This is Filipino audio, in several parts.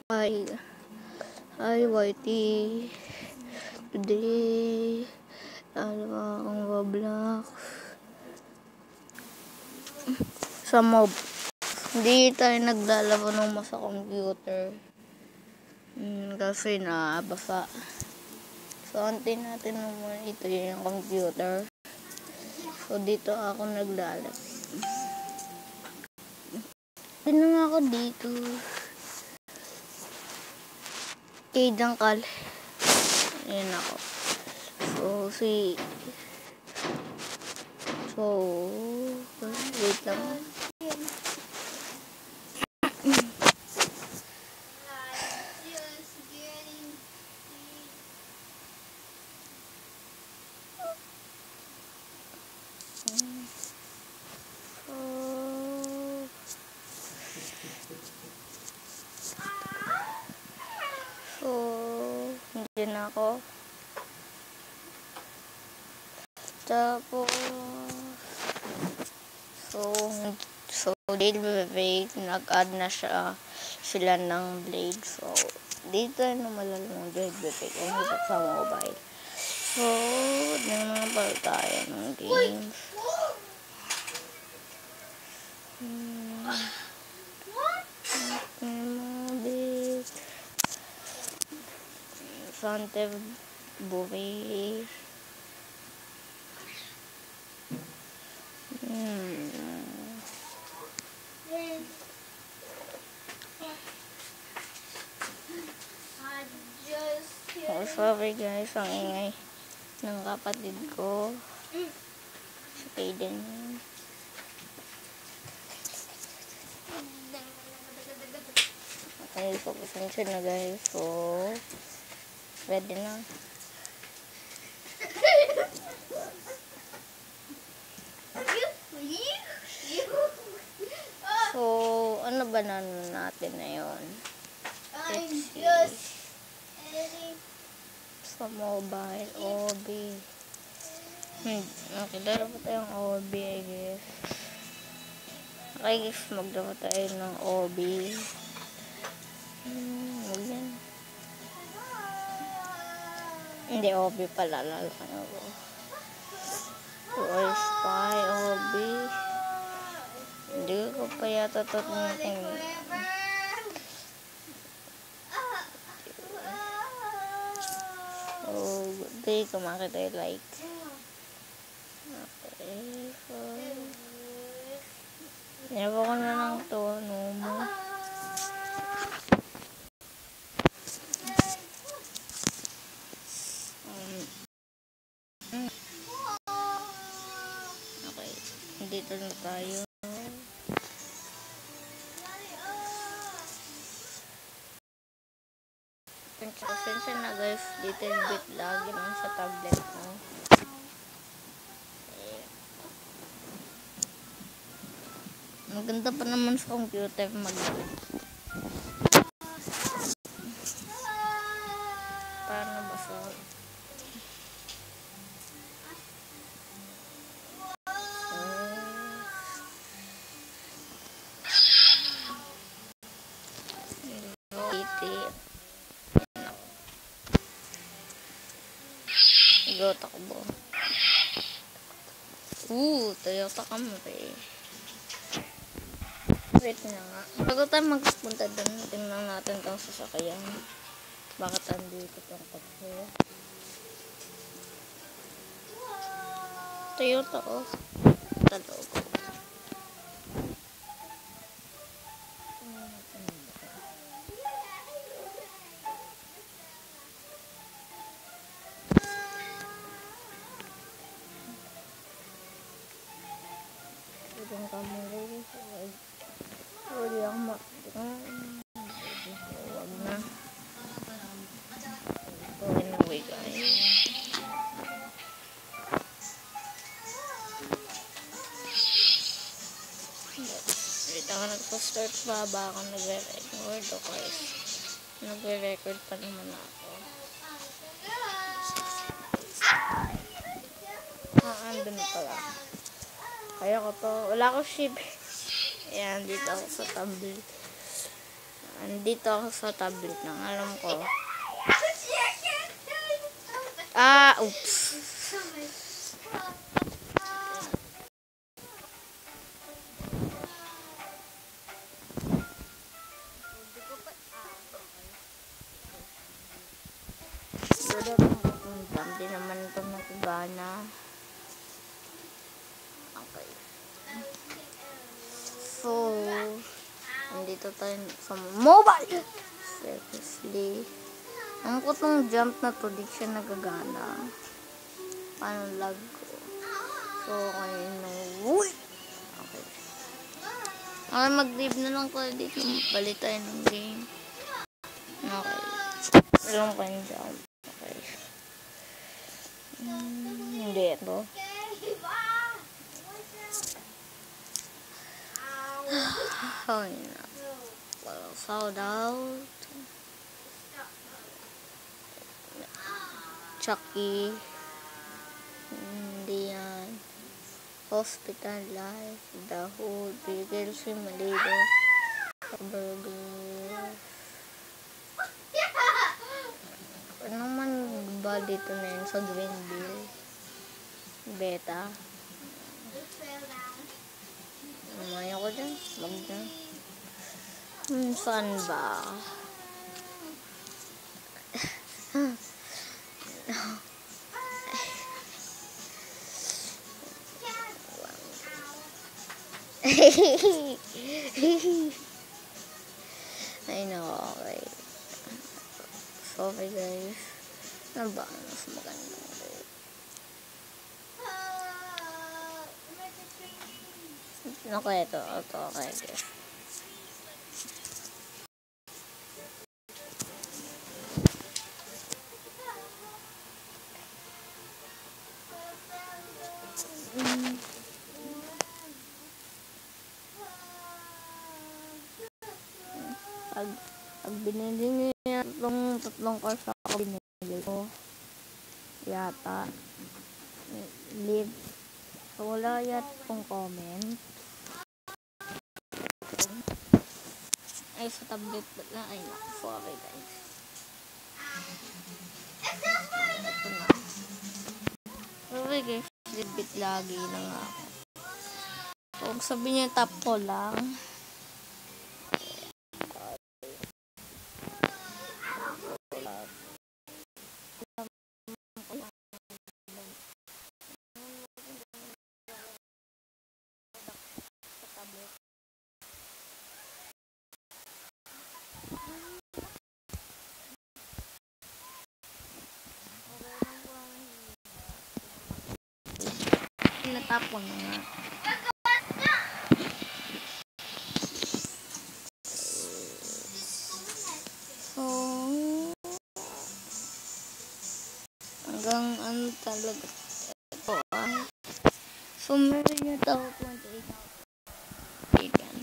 Hi, hi YT. Today, akong vlog sa mob. Hindi tayo naglalaro ng sa computer. Kasi nabasa. So, antin natin naman ito yung computer. So, dito ako naglalaro. Pinang ako dito. Kay Dangkal. Ayan ako. Wait lang. Hindi na ako. Tapos, Blade, nag-add na sila ng Blade. So, dito na malalang Blade kung dito sa mobile. So, naman pala tayo ng games. Sante Buwi. Sorry guys, ang ingay ng kapatid ko. Si Kaden. Okay, so pasensya na guys. So, ready na. So, ano ba natin na yun? Let's see. Sa mobile, OB. Nakilala pa tayong OB, I guess. Okay guys, magdala tayo ng OB. Yan. Hindi, OB pala. Lalakan ako. Toy Spy, OB. Hindi ko pa yata ito tinitingnan. So, good day. Kumakit tayo like. Okay. So, nilaba ko na lang ito. No mo. Okay. Dito na tayo. Pasensya na guys, little bit lagi lang sa tablet mo. Maganda pa naman sa computer paano ba sa go takbo. Toyota Camry. Wait na nga. Bago tayo magpunta doon, tingnan natin itong sasakyan. Bakit andito itong kotse? Toyota ko. Talog. Itong Camry. Hindi ako huwag na. So anyway guys. Wait ako nagpa-start pa ba ako nagre-record o guys. Nagre-record pa naman ako. Andun pala. Kaya ko to. Wala ko ship. Ayan, dito ako sa tablet. Nandito ako sa tablet ng alam ko. Oops. Hindi naman ito nakagana. Okay. So, nandito tayo sa mobile. Seriously. Ang ko tong jump na to, di siya nagagana. Paano lag ko? So, okay na. Uy! Okay. Okay, mag-leave na lang ko dito. Balik tayo ng game. Okay. Alam ko yung jump. Okay. Hindi ito. Okay na. Well, sold out. Chucky. Hindi yan. Hospital Life. The Hood. Bigel si Malido. Burger. Ano naman ba dito na yun sa Greenville? Beta. Umaya ko dyan. Wag dyan. Saan ba? I know, okay. Sorry guys. Ano ba? Mas maganda. Okay, ito. Okay, guys. Pag binili niyo yan, tatlong course ako binili ko. Yata. Leave. So, wala yat pong comment. Ay, sa tablet na. Ay, naku. Sorry, guys. Ito na. Sorry, guys. Libit lagi na nga ako. Huwag sabihin niya tap ko lang. Natapon na nga. So, hanggang ano talaga ito so meron niya tao 28,000 yan.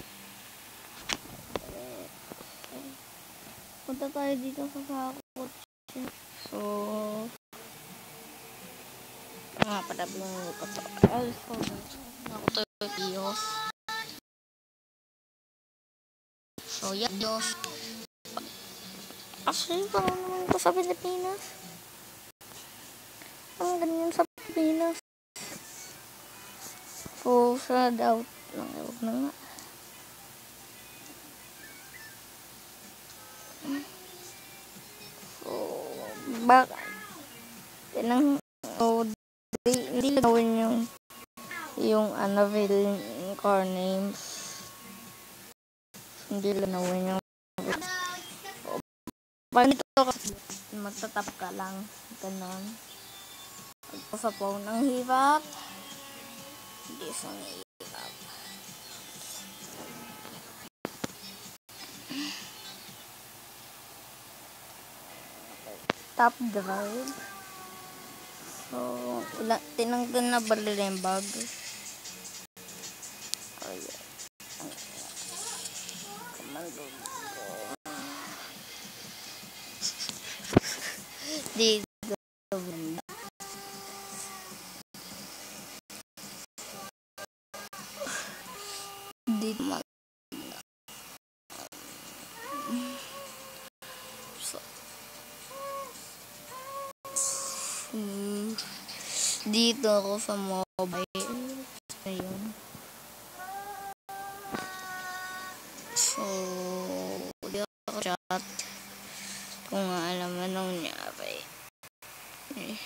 Punta tayo dito sa sakot. So padablang ko to. Ako to Diyos. So yeah, Diyos. Actually, parang naman ko sa Pilipinas. Ang ganyan sa Pilipinas. So, sa doubt lang. Huwag na nga. So, baka tinang hindi gawin yung Annabelle car names. Hindi gawin yung pag nito kasi magtatap ka lang ganon. Pag sa phone ang hirap. Hindi sa hirap. Top drive. So, tinanggal na ba nila yung bag? Oh, yeah. Commando ko. Dito. Dito. dito ako sa mobile. Ayun. So, di ako chat. Kung alam mo nung nangyari. Okay.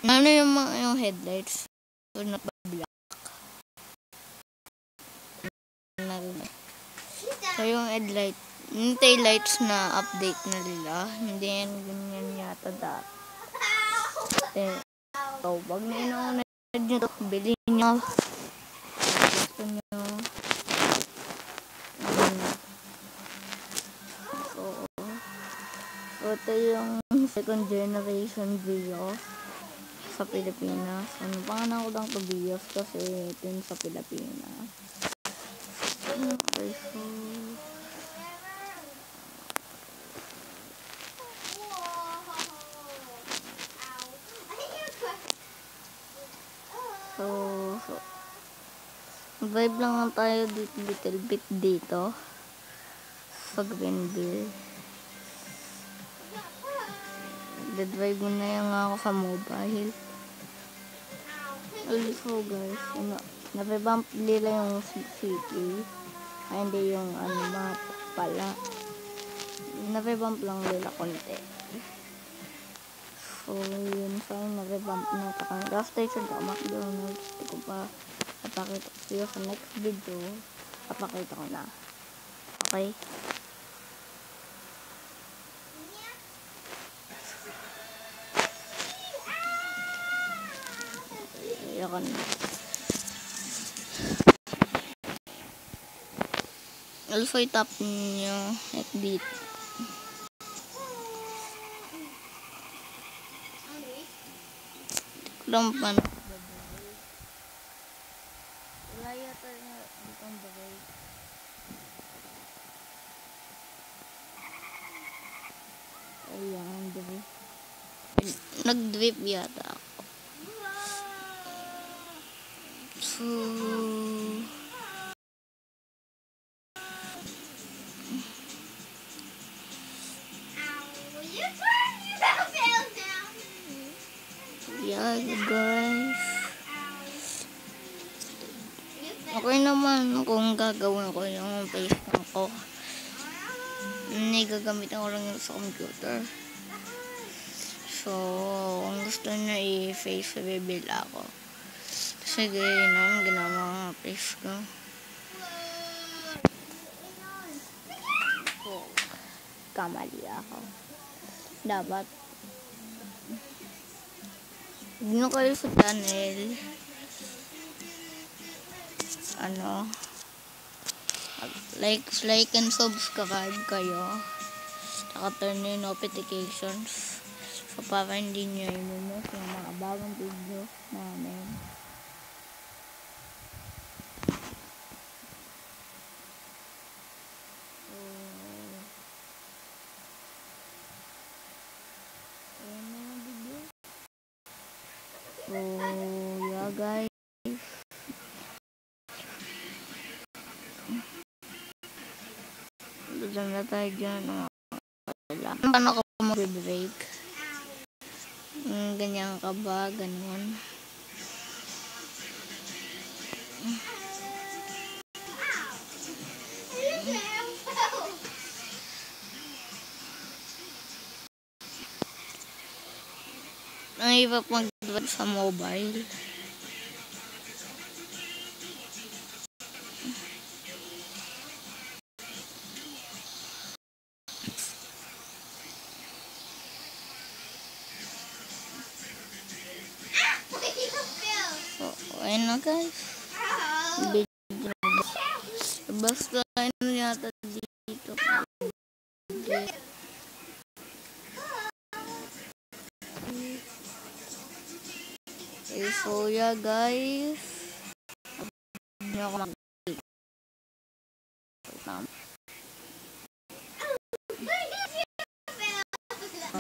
Ano yung headlights? So, nagpa-black. So, yung headlight, yung taillights na update na nila, hindi yan ganyan yata dati. So, wag na inaunad nyo ito, bilhin nyo. Gusto nyo. So, ito yung second generation Vios sa Pilipinas. Ano, pangalan ko lang ito Vios kasi ito yung sa Pilipinas. Okay, so drive lang tayo dito, little bit dito sa Greenville. Drive mo na yan ako sa mobile. Also guys, na-revamp nila yung city. Ay, hindi yung map pala. Na-revamp lang nila konti. So, yun sa na-revamp na takang gas station ka McDonald's. Hindi ko pa papakita ko sa'yo sa next video. Papakita ko na. Okay? Ayan. Also, itap nyo like dito. Lang pa. Wala yata ditong bagay. Ayan, drip. Nag-drip yata ako. So, yeah guys, okay naman kung gagawin ko yung face cam ko. Hindi gagamitin ko lang yung sa computer. So, kung gusto nyo i-face reveal ako, sige naman ginawa nga face ko. So, kamali ako. Dapat dino kayo sa channel, like and subscribe kayo, saka turn yung notifications so para hindi nyo i-miss yung mga bagong video namin. So, yeah guys. Doon na tayo dyan. Paano ka mag-break? Ganyan ka ba? Ganun. Ang iba mag-drive sa mobile. Ayun na guys. Video na. Basta yata dito. Okay, so yeah guys. Hindi ako mag-click.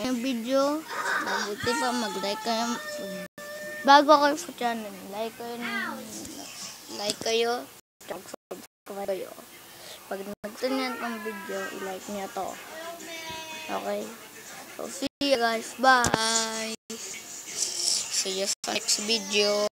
Yung video, mabuti pa mag-like kayo. Bago kayo sa channel, like kayo, subscribe kayo. Pag nagustuhan niyo itong video, i-like niyo to. Okay? So, see you guys. Bye! See you sa next video.